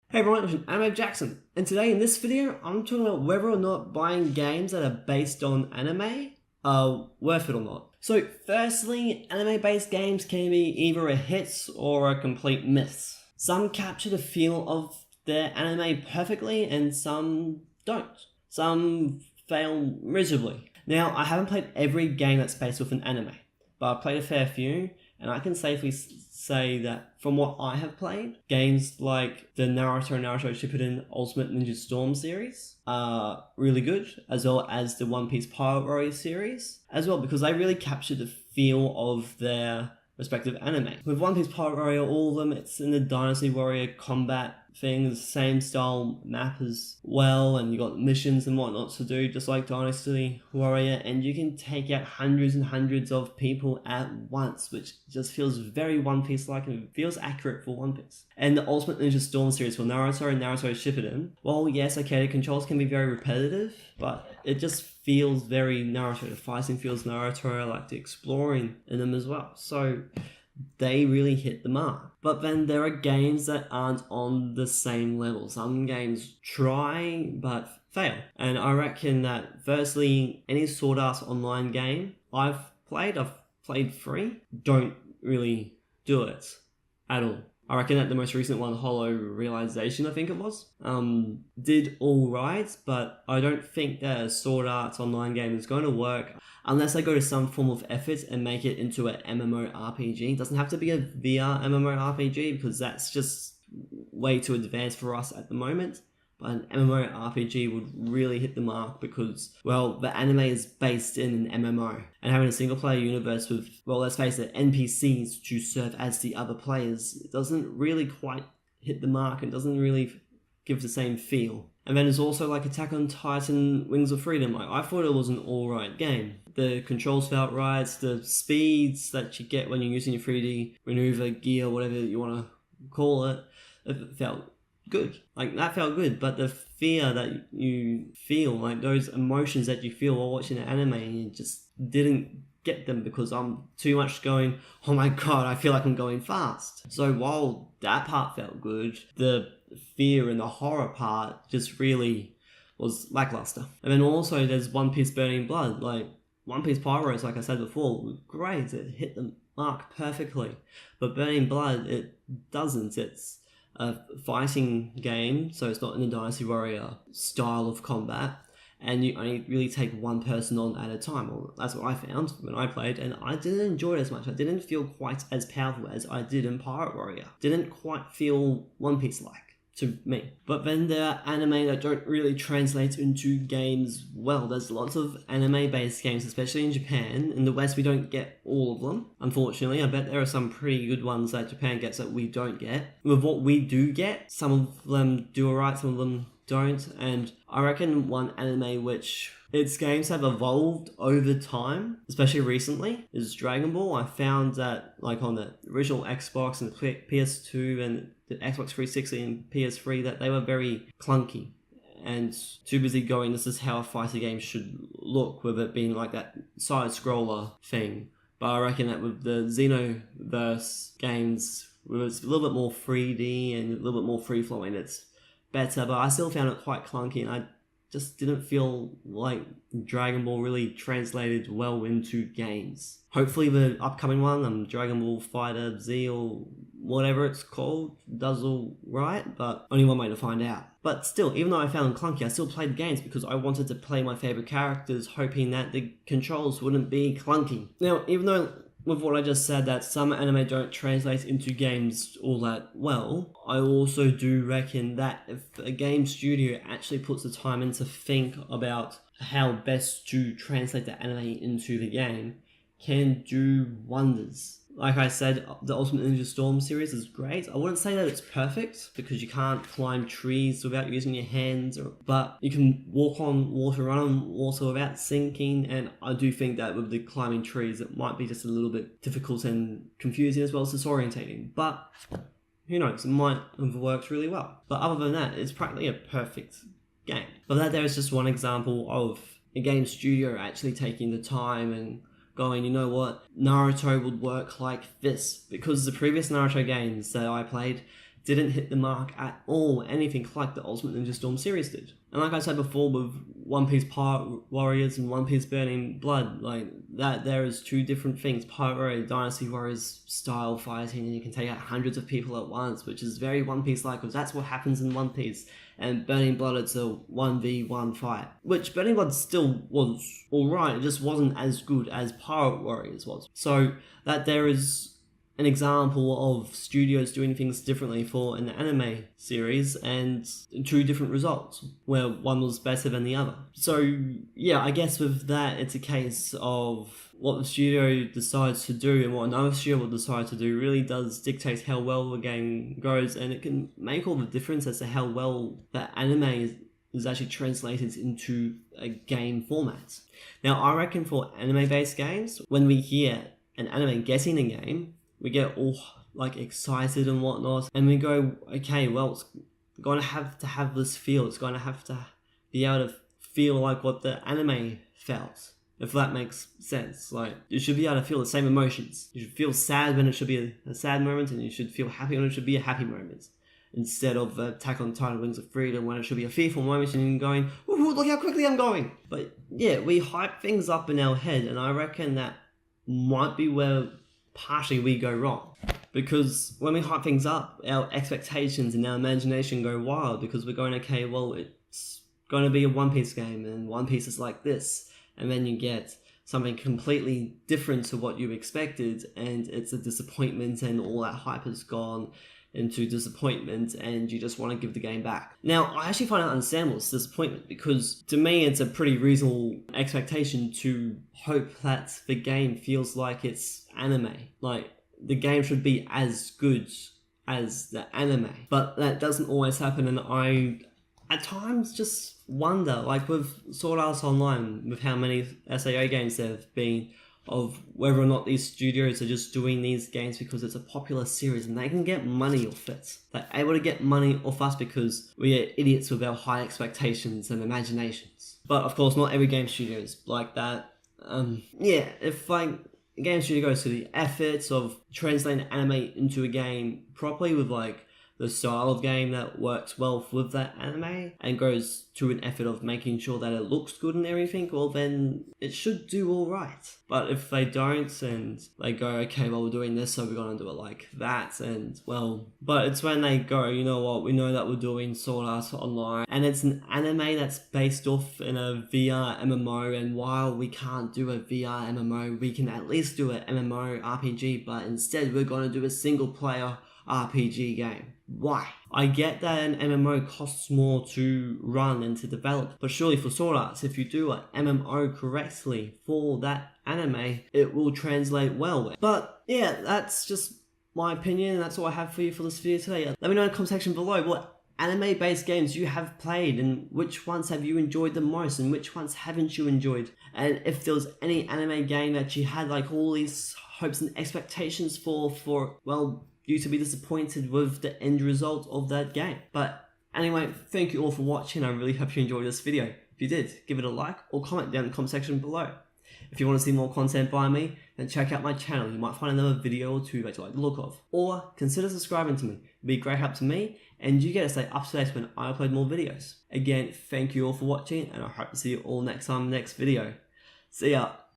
Hey everyone, I'm Jackson, and today in this video, I'm talking about whether or not buying games that are based on anime are worth it or not. So firstly, anime-based games can be either a hit or a complete miss. Some capture the feel of their anime perfectly, and some don't. Some fail miserably. Now, I haven't played every game that's based with an anime, but I've played a fair few, and I can safely say that from what I have played, games like the Naruto Shippuden Ultimate Ninja Storm series are really good, as well as the One Piece Pirate Warrior series, as well, because they really capture the feel of their respective anime. With One Piece Pirate Warrior, all of them, it's in the Dynasty Warrior combat thing, the same style map as well, and you got missions and whatnot to do, just like Dynasty Warrior, and you can take out hundreds and hundreds of people at once, which just feels very One Piece-like and feels accurate for One Piece. And the Ultimate Ninja Storm series for Naruto and Naruto Shippuden, well, yes, okay, the controls can be very repetitive, but it just feels very Naruto. The fighting feels Naruto. I like the exploring in them as well. So they really hit the mark. But then there are games that aren't on the same level. Some games try but fail. And I reckon that firstly, any Sword Art Online game I've played free, don't really do it at all. I reckon that the most recent one, Hollow Realization, I think it was, did all right, but I don't think that a Sword Art Online game is going to work unless they go to some form of effort and make it into an MMORPG. It doesn't have to be a VR MMORPG, because that's just way too advanced for us at the moment. But an MMORPG would really hit the mark because, well, the anime is based in an MMO. And having a single-player universe with, well, let's face it, NPCs to serve as the other players, it doesn't really quite hit the mark and doesn't really give the same feel. And then there's also like Attack on Titan Wings of Freedom. I thought it was an alright game. The controls felt right, the speeds that you get when you're using your 3D maneuver gear, whatever you want to call it felt good. Like, that felt good, but the fear that you feel, like those emotions that you feel while watching the anime, you just didn't get them because I'm too much going, oh my god, I feel like I'm going fast. So while that part felt good, the fear and the horror part just really was lackluster. And then also there's One Piece Burning Blood. Like, One Piece Pyros, like I said before, was great. It hit the mark perfectly. But Burning Blood, it doesn't. It's a fighting game, so it's not in the Dynasty Warrior style of combat, and you only really take one person on at a time. Well, that's what I found when I played, and I didn't enjoy it as much. I didn't feel quite as powerful as I did in Pirate Warrior. Didn't quite feel One Piece-like to me. But then there are anime that don't really translate into games well. There's lots of anime-based games, especially in Japan. In the West, we don't get all of them, unfortunately. I bet there are some pretty good ones that Japan gets that we don't get. With what we do get, some of them do alright, some of them don't. And I reckon one anime which its games have evolved over time, especially recently, is Dragon Ball. I found that, like, on the original Xbox and PS2 and the Xbox 360 and PS3, that they were very clunky and too busy going, this is how a fighter game should look, with it being like that side-scroller thing. But I reckon that with the Xenoverse games, where it's a little bit more 3D and a little bit more free-flowing, it's better, but I still found it quite clunky, and I just didn't feel like Dragon Ball really translated well into games. Hopefully the upcoming one, Dragon Ball Fighter Z or whatever it's called, does all right, but only one way to find out. But still, even though I found them clunky, I still played the games because I wanted to play my favourite characters, hoping that the controls wouldn't be clunky. Now, even though with what I just said, that some anime don't translate into games all that well, I also do reckon that if a game studio actually puts the time in to think about how best to translate the anime into the game, can do wonders. Like I said, the Ultimate Ninja Storm series is great. I wouldn't say that it's perfect, because you can't climb trees without using your hands, but you can walk on water, run on water without sinking, and I do think that with the climbing trees, it might be just a little bit difficult and confusing as well as disorientating, but who knows, it might have worked really well. But other than that, it's practically a perfect game. But that there is just one example of a game studio actually taking the time and going, you know what, Naruto would work like this, because the previous Naruto games that I played didn't hit the mark at all, anything like the Ultimate Ninja Storm series did. And like I said before, with One Piece Pirate Warriors and One Piece Burning Blood, like that, there is two different things. Pirate Warrior, Dynasty Warriors style fighting, and you can take out hundreds of people at once, which is very One Piece like, because that's what happens in One Piece. And Burning Blood, it's a 1v1 fight, which Burning Blood still was alright, it just wasn't as good as Pirate Warriors was. So that there is an example of studios doing things differently for an anime series and two different results, where one was better than the other. So yeah, I guess with that, it's a case of what the studio decides to do and what another studio will decide to do really does dictate how well the game goes, and it can make all the difference as to how well that anime is actually translated into a game format. Now, I reckon for anime-based games, when we hear an anime getting a game, we get all like excited and whatnot, and we go, okay, well, it's going to have this feel. It's going to have to be able to feel like what the anime felt, if that makes sense. Like, you should be able to feel the same emotions. You should feel sad when it should be a sad moment, and you should feel happy when it should be a happy moment. Instead of Attack on Titan Wings of Freedom, when it should be a fearful moment and you're going, ooh, look how quickly I'm going. But yeah, we hype things up in our head, and I reckon that might be where partially we go wrong, because when we hype things up, our expectations and our imagination go wild, because we're going, okay, well, it's going to be a One Piece game and One Piece is like this, and then you get something completely different to what you expected, and it's a disappointment, and all that hype has gone into disappointment, and you just want to give the game back. Now, I actually find it understandable, it's disappointment, because to me it's a pretty reasonable expectation to hope that the game feels like it's anime. Like, the game should be as good as the anime, but that doesn't always happen, and I at times just wonder, like with Sword Art Online, with how many SAO games there have been, of whether or not these studios are just doing these games because it's a popular series and they can get money off it. They're able to get money off us because we are idiots with our high expectations and imaginations. But of course, not every game studio is like that. Yeah, if like a game studio goes to the efforts of translating anime into a game properly, with like the style of game that works well with that anime, and goes to an effort of making sure that it looks good and everything, well then it should do alright. But if they don't, and they go, okay, well, we're doing this, so we're gonna do it like that, and well, but it's when they go, you know what, we know that we're doing Sword Art Online, and it's an anime that's based off in a VR MMO, and while we can't do a VR MMO, we can at least do an MMO RPG, but instead we're gonna do a single player RPG game. Why? I get that an MMO costs more to run and to develop, but surely for Sword Arts, if you do an MMO correctly for that anime, it will translate well. But yeah, that's just my opinion, and that's all I have for you for this video today. Let me know in the comment section below what anime-based games you have played, and which ones have you enjoyed the most, and which ones haven't you enjoyed. And if there was any anime game that you had like all these hopes and expectations for, well, you to be disappointed with the end result of that game. But anyway, thank you all for watching. I really hope you enjoyed this video. If you did, give it a like or comment down in the comment section below. If you want to see more content by me, then check out my channel. You might find another video or two that you like the look of. Or consider subscribing to me. It'd be a great help to me, and you get to stay up to date when I upload more videos. Again, thank you all for watching, and I hope to see you all next time, next video. See ya.